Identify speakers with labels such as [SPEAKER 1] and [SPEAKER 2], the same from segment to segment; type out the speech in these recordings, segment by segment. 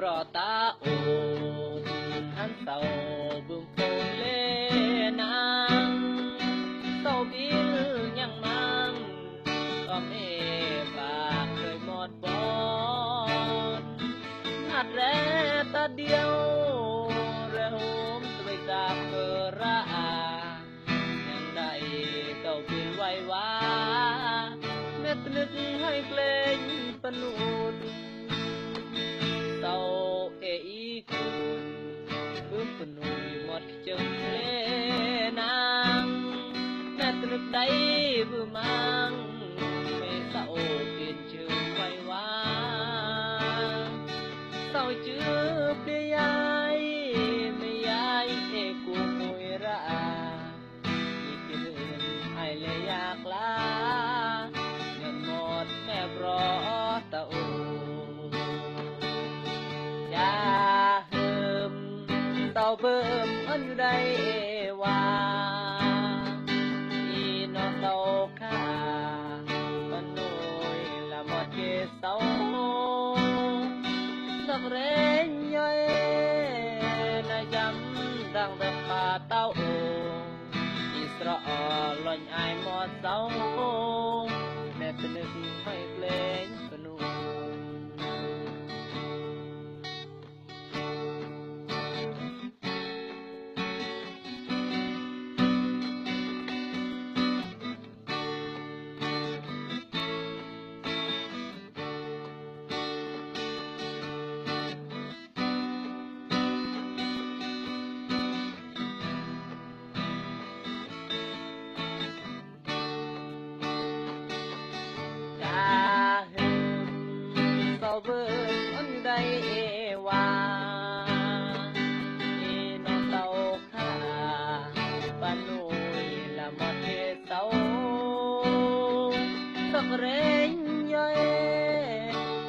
[SPEAKER 1] เพราะตาโอหันเศร้าบึมโพเลนางเศร้าบิลยังมังก็เมปากเคยหมดบอนหัดแร่ตาเดียวเริ่มตัวจากเบอระยังได้เต้าบิลไว้ว่าเม็ดนึกให้เกรงปนุนเต้าเอีคุณบึ้มปนุยหมดจึงเลนางแม่ตรึกได้บึ้มมังไม่เศร้าเปลี่ยนชื่อไว้ว่าเศร้าชื่อเปลี่ยนยายไม่ยายเอกูมวยระอีกเดือนให้เลยอยากลาเงินหมดแม่รอตาโอยาเฮิมเต่าเบิ่มอันอยู่ใดว่าอีนอเต่าขามันโอยละหมดเกเสาสักเรนย่อยนะจำดังเดิมป่าเต้าโออิสราเอลลอยไอหมดเสาแม่เป็นนึกให้เกรงปนุเบิ่มอันใดว่าอีน้องเต่าขาปานุยละหมดเกเสาสักเรนย่อย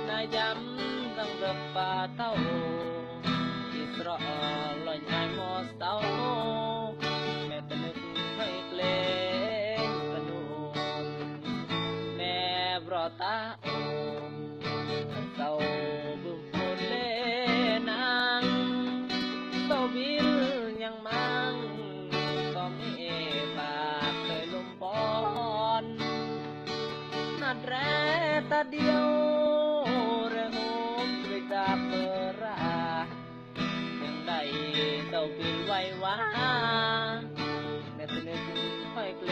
[SPEAKER 1] นายจำตั้งเดิมป่าเต้าอิสราเอลลอยไอหมดเสาแม่ตะนึกให้เกรงปนุนแม่รอตาโอเต้าบึมโพเลนางเต้าบิลยังมังก็มีปากเคยลุ่มปอนนัดแร่ตาเดียวเระหมด้วยตาเปรายังได้เต้าบิลไว้ว่าแม่เป็นนึกค่อยเกล